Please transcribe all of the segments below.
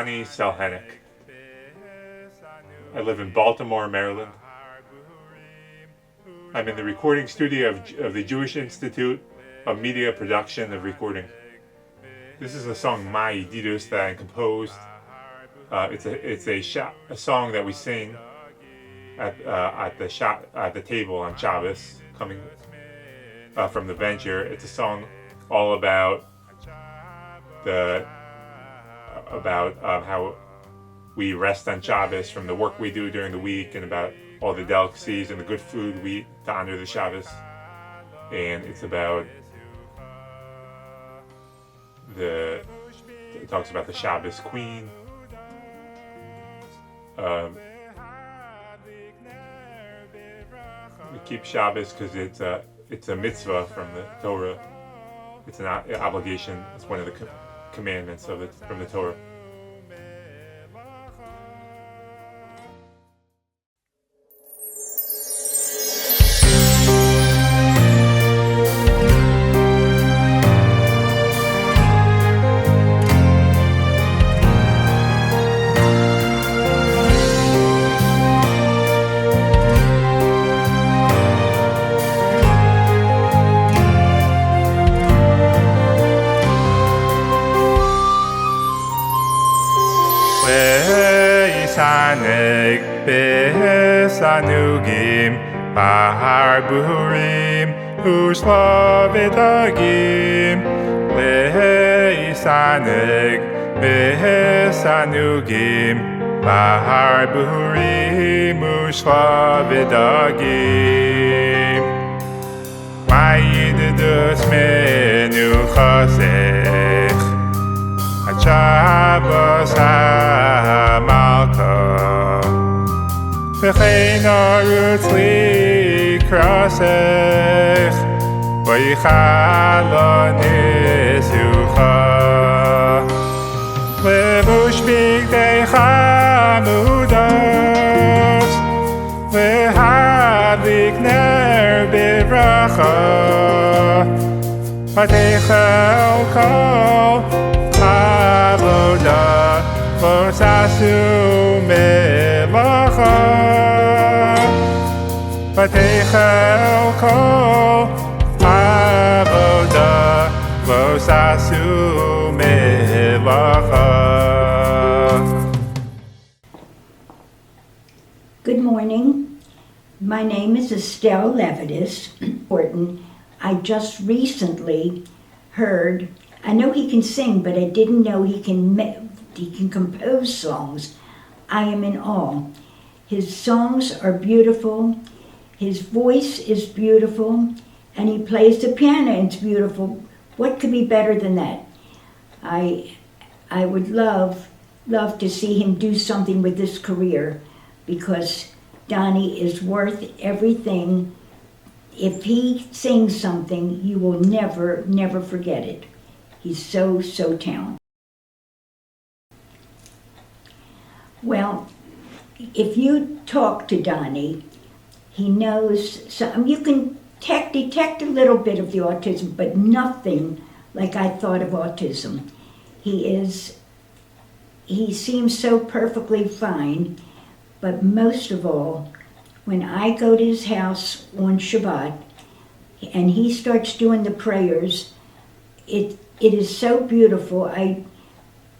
Doni Salhanick. I live in Baltimore, Maryland. I'm in the recording studio of the Jewish Institute of Media Production of Recording. This is a song Mah Yedidot that I composed. It's a song that we sing at the table on Sabbath, coming from the bench here. It's a song all about how we rest on Shabbos from the work we do during the week, and about all the delicacies and the good food we eat to honor the Shabbos. And it's about it talks about the Shabbos queen. We keep Shabbos because it's a mitzvah from the Torah. It's an obligation. It's one of the commandments from the Torah. Salhanick besanugim bahar burim ushlovidagim Salhanick besanugim bahar burim ushlovidagim Mah Yedidot menuchasech Shabbos HaMalka V'chein arutz likrasech V'yichal lo nisucha Levush bigdeicha mudos V'hadlik ner bivracha V'teichel kol Avoda Vosasu Melacha Vatechel Kol Avoda Vosasu Melacha. Good morning. My name is Estelle Levitas Orton. I just recently heard. I know he can sing, but I didn't know he can compose songs. I am in awe. His songs are beautiful. His voice is beautiful, and he plays the piano, and it's beautiful. What could be better than that? I would love to see him do something with this career, because Doni is worth everything. If he sings something, you will never forget it. He's so talented. Well, if you talk to Doni, he knows some. You can detect a little bit of the autism, but nothing like I thought of autism. He seems so perfectly fine, but most of all, when I go to his house on Shabbat and he starts doing the prayers, it is so beautiful. I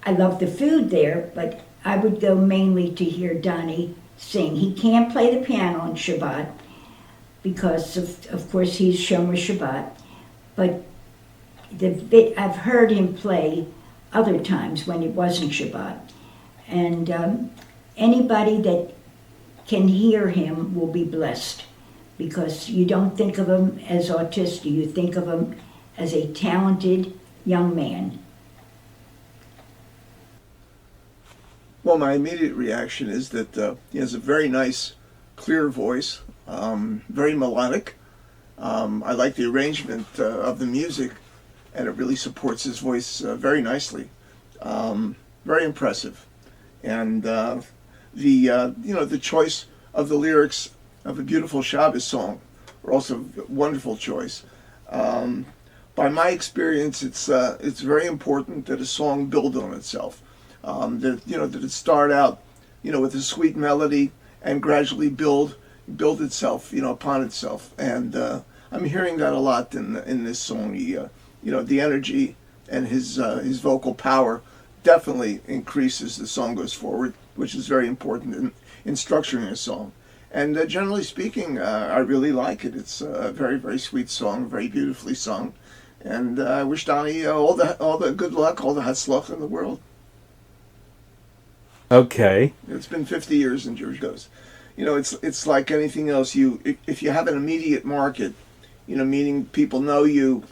love the food there, but I would go mainly to hear Doni sing. He can't play the piano on Shabbat because of course he's Shomer Shabbat, but I've heard him play other times when it wasn't Shabbat. And anybody that can hear him will be blessed, because you don't think of him as autistic, you think of him as a talented young man. Well, my immediate reaction is that he has a very nice, clear voice, very melodic. I like the arrangement of the music, and it really supports his voice very nicely. Very impressive, and the choice of the lyrics of a beautiful Shabbos song are also a wonderful choice. By my experience, it's very important that a song build on itself. That it start out, with a sweet melody and gradually build itself, upon itself. And I'm hearing that a lot in this song. The energy and his vocal power definitely increases as the song goes forward, which is very important in structuring a song. And generally speaking, I really like it. It's a very, very sweet song, very beautifully sung. And I wish Doni all the good luck, all the hatzlach in the world. Okay. It's been 50 years, and George goes. It's like anything else. If you have an immediate market, meaning people know you,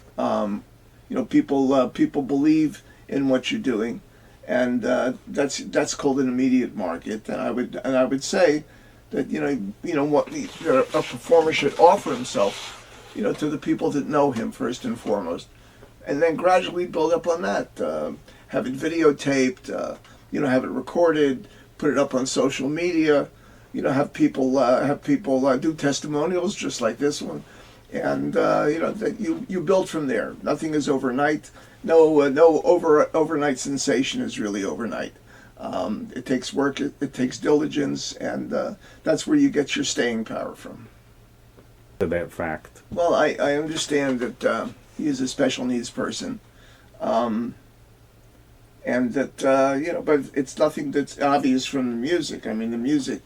people believe in what you're doing, and that's called an immediate market. And I would say that what a performer should offer himself, to the people that know him first and foremost, and then gradually build up on that. Have it videotaped, have it recorded, put it up on social media, have people do testimonials just like this one, and that you build from there. Nothing is overnight. No overnight sensation is really overnight. It takes work, it takes diligence, and that's where you get your staying power from. That fact. Well, I understand that he is a special needs person, and that but it's nothing that's obvious from the music. I mean, the music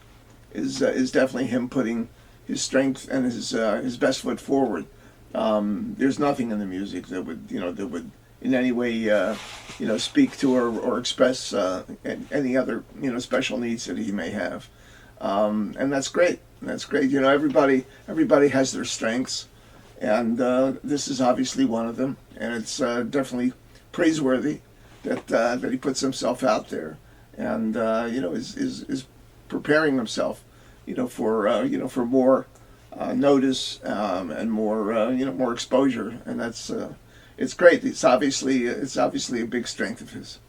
is definitely him putting his strength and his best foot forward. There's nothing in the music that would in any way speak to or express any other special needs that he may have, and that's great. That's great. Everybody has their strengths, and this is obviously one of them, and it's definitely praiseworthy that he puts himself out there, and is preparing himself, for more notice and more exposure, and that's it's great. It's obviously a big strength of his.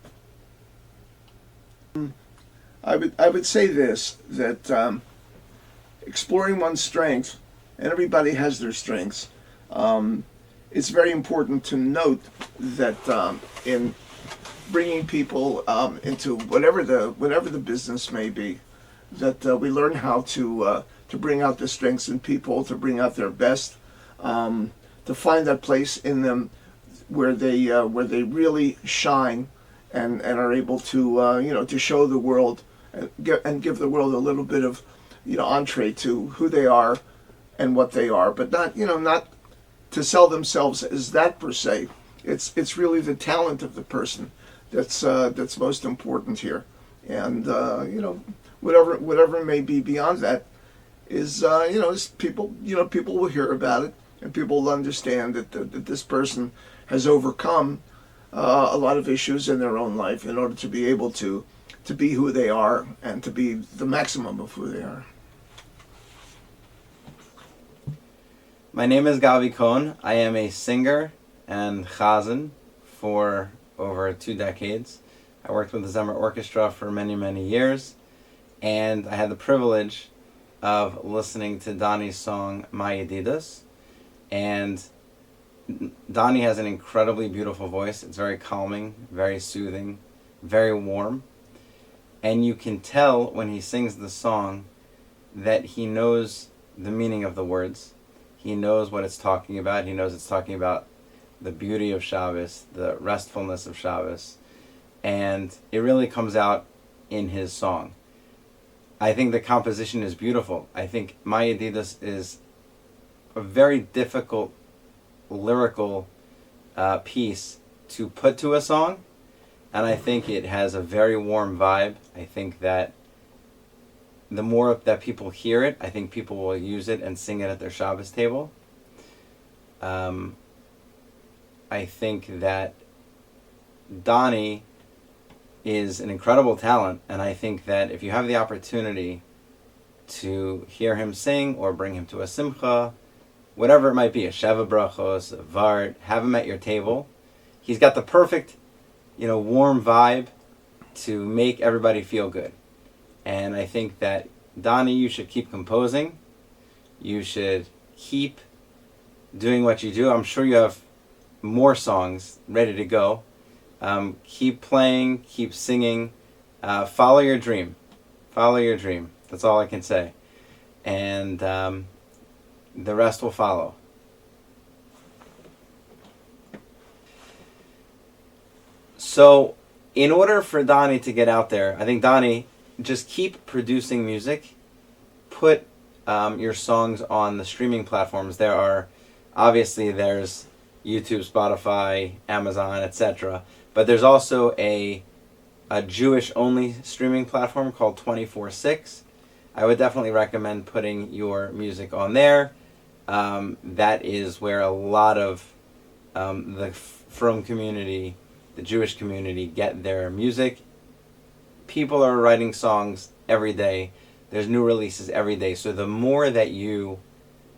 I would say this, that exploring one's strength, and everybody has their strengths. It's very important to note that in bringing people into whatever the business may be, that we learn how to bring out the strengths in people, to bring out their best, to find that place in them where they really shine and are able to to show the world and give the world a little bit of entree to who they are and what they are, but not to sell themselves as that per se. It's really the talent of the person that's most important here, and whatever may be beyond that is people will hear about it, and people will understand that this person has overcome a lot of issues in their own life in order to be able to be who they are and to be the maximum of who they are. My name is Gavi Cohn. I am a singer and chazan for over 2 decades. I worked with the JIMPR Orchestra for many, many years, and I had the privilege of listening to Doni's song Mah Yedidot. And Doni has an incredibly beautiful voice. It's very calming, very soothing, very warm. And you can tell when he sings the song that he knows the meaning of the words. He knows what it's talking about. He knows it's talking about the beauty of Shabbos, the restfulness of Shabbos. And it really comes out in his song. I think the composition is beautiful. I think Mah Yedidot is a very difficult lyrical piece to put to a song, and I think it has a very warm vibe. I think that the more that people hear it, I think people will use it and sing it at their Shabbos table. I think that Doni is an incredible talent, and I think that if you have the opportunity to hear him sing or bring him to a simcha, whatever it might be, a Sheva Brachos, a Vart, have him at your table. He's got the perfect, warm vibe to make everybody feel good. And I think that, Doni, you should keep composing. You should keep doing what you do. I'm sure you have more songs ready to go. Keep playing, keep singing, follow your dream. Follow your dream. That's all I can say. And the rest will follow. So, in order for Doni to get out there, I think Doni, just keep producing music. Put your songs on the streaming platforms. There's YouTube, Spotify, Amazon, etc. But there's also a Jewish-only streaming platform called 24/6. I would definitely recommend putting your music on there. That is where a lot of the Frum community, the Jewish community, get their music. People are writing songs every day. There's new releases every day. So the more that you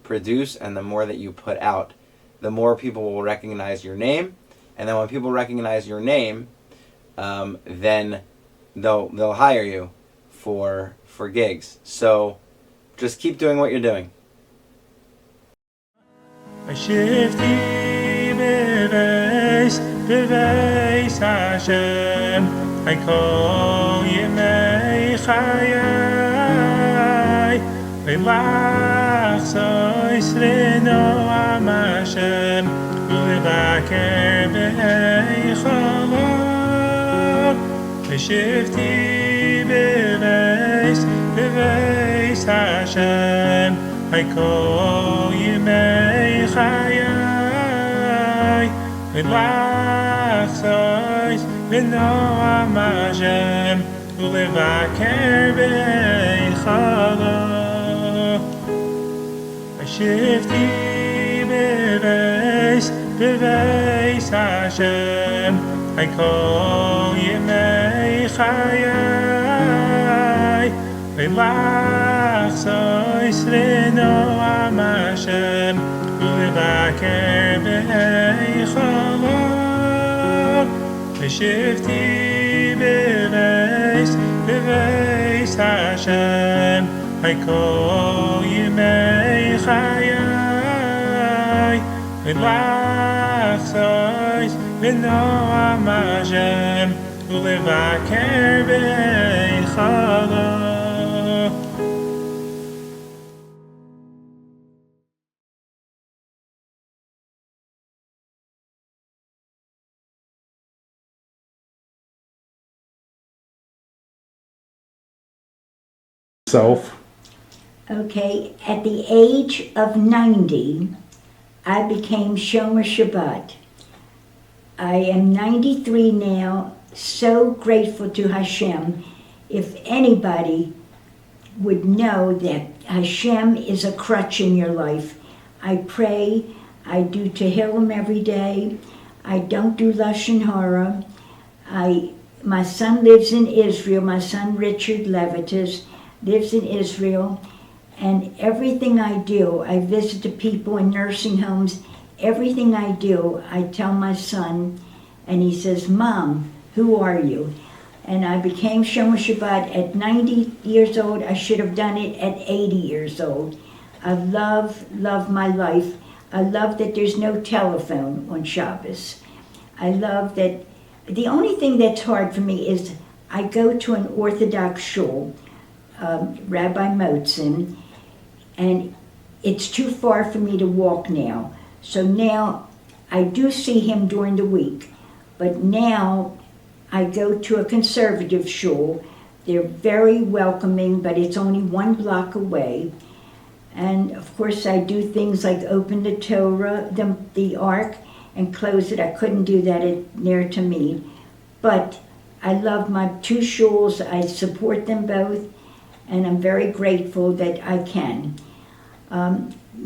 produce and the more that you put out, the more people will recognize your name. And then when people recognize your name, then they'll hire you for gigs. So just keep doing what you're doing. שבתי בבייס השם כל ימי חיי ולחסוס לנועם השם ולבקר בהיכלו ושבתי בבייס השם כל ימי חיי ולחסוס לנועם השם ולבקר בהיכלו ושבתי בבייס השם כל ימי חיי ולחסוס לנועם השם ולבקר בהיכלו ושבתי בבייס השם כל ימי חיי ולחסוס לנועם השם ולבקר בהיכלו. Self. Okay, at the age of 90, I became Shomer Shabbat. I am 93 now, so grateful to Hashem. If anybody would know that Hashem is a crutch in your life, I pray, I do Tehillim every day, I don't do Lashon Hara. My son lives in Israel, my son Richard Levitas lives in Israel, and everything I do, I visit the people in nursing homes, everything I do, I tell my son, and he says, Mom, who are you? And I became Shomer Shabbat at 90 years old. I should have done it at 80 years old. I love my life. I love that there's no telephone on Shabbos. I love that. The only thing that's hard for me is I go to an Orthodox shul, Rabbi Motzen, and it's too far for me to walk now. So now I do see him during the week, but now I go to a conservative shul. They're very welcoming, but it's only 1 block away. And of course I do things like open the Torah, the Ark, and close it. I couldn't do that at Ner Tamid. But I love my 2 shuls. I support them both, and I'm very grateful that I can.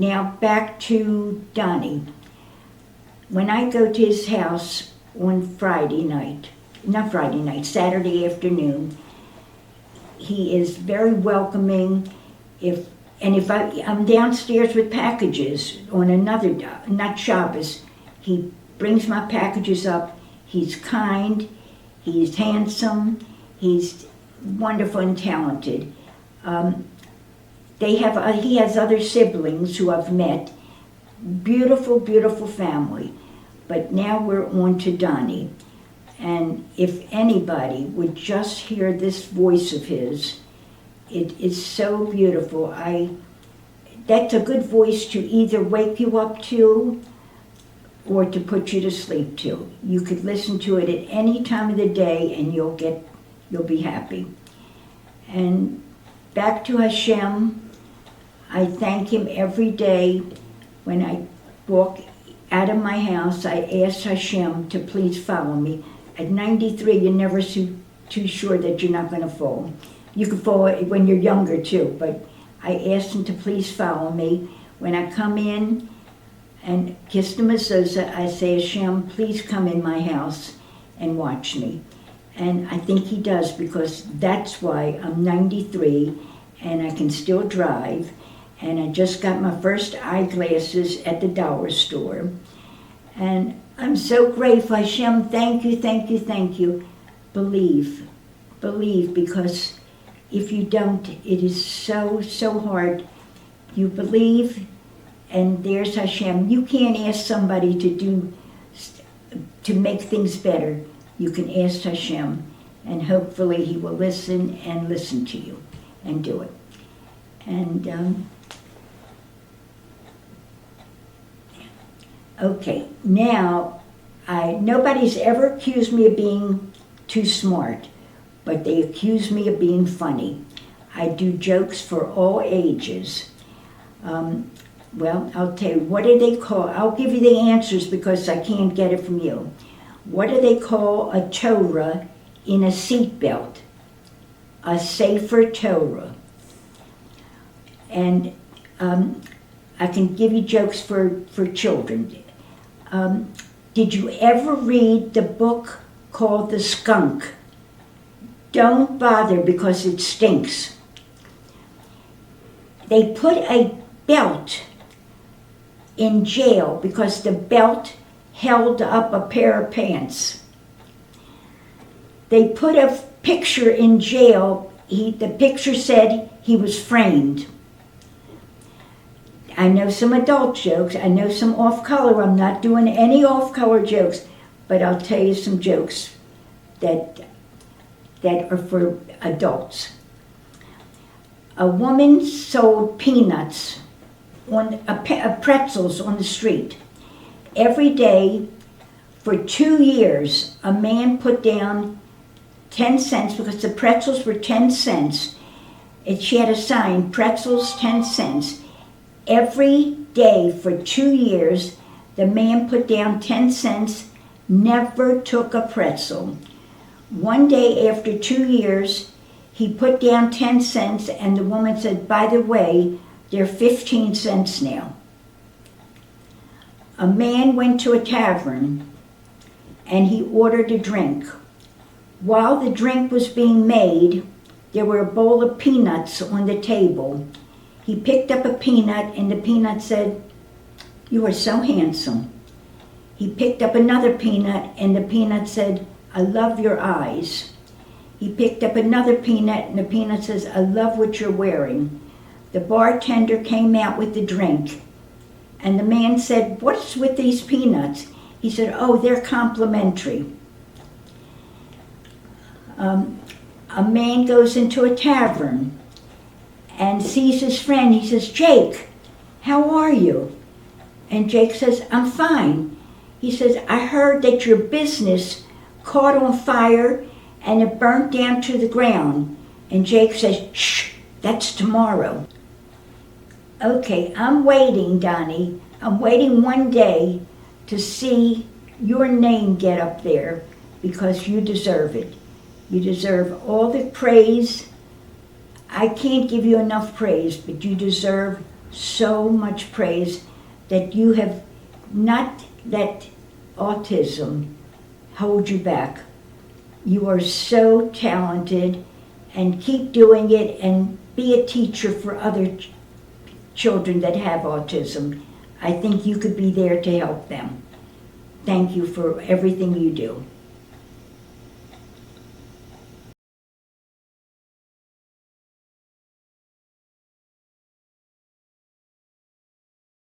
Now back to Doni. When I go to his house on Saturday afternoon, he is very welcoming. If I'm downstairs with packages on not Shabbos, he brings my packages up. He's kind, he's handsome, he's wonderful and talented. He has other siblings who I've met. Beautiful, beautiful family. But now we're on to Doni. And if anybody would just hear this voice of his, it is so beautiful. That's a good voice to either wake you up to or to put you to sleep to. You could listen to it at any time of the day and you'll be happy. And back to Hashem, I thank him every day. When I walk out of my house, I ask Hashem to please follow me. At 93, you're never too sure that you're not going to fall. You can fall when you're younger too, but I ask him to please follow me. When I come in and kiss the mezuzah, I say, Hashem, please come in my house and watch me. And I think he does, because that's why I'm 93 and I can still drive. And I just got my first eyeglasses at the dollar store. And I'm so grateful. Hashem, thank you, thank you, thank you. Believe, because if you don't, it is so, so hard. You believe, and there's Hashem. You can't ask somebody to make things better. You can ask Hashem, and hopefully he will listen and listen to you and do it. And okay, now nobody's ever accused me of being too smart, but they accuse me of being funny. I do jokes for all ages. Well, I'll tell you, what do they call, I'll give you the answers because I can't get it from you. What do they call a Torah in a seatbelt? A Sefer Torah. And I can give you jokes for children. Did you ever read the book called The Skunk? Don't bother because it stinks. They put a belt in jail because the belt held up a pair of pants. They put a picture in jail. The picture said he was framed. I know some adult jokes. I know some off-color. I'm not doing any off-color jokes, but I'll tell you some jokes that are for adults. A woman sold peanuts, pretzels on the street. Every day for 2 years, a man put down 10 cents because the pretzels were 10 cents. She had a sign, pretzels 10 cents. Every day for 2 years, the man put down 10 cents, never took a pretzel. One day after 2 years, he put down 10 cents and the woman said, by the way, they're 15 cents now. A man went to a tavern and he ordered a drink. While the drink was being made, there were a bowl of peanuts on the table. He picked up a peanut and the peanut said, "You are so handsome." He picked up another peanut and the peanut said, "I love your eyes." He picked up another peanut and the peanut says, "I love what you're wearing." The bartender came out with the drink and the man said, "What's with these peanuts?" He said, "Oh, they're complimentary." A man goes into a tavern and sees his friend. He says, "Jake, how are you?" And Jake says, "I'm fine." He says, "I heard that your business caught on fire and it burnt down to the ground." And Jake says, "Shh, that's tomorrow." Okay, I'm waiting, Donnie. I'm waiting one day to see your name get up there because you deserve it. You deserve all the praise. I can't give you enough praise, but you deserve so much praise that you have not let autism hold you back. You are so talented, and keep doing it and be a teacher for other children that have autism. I think you could be there to help them. Thank you for everything you do.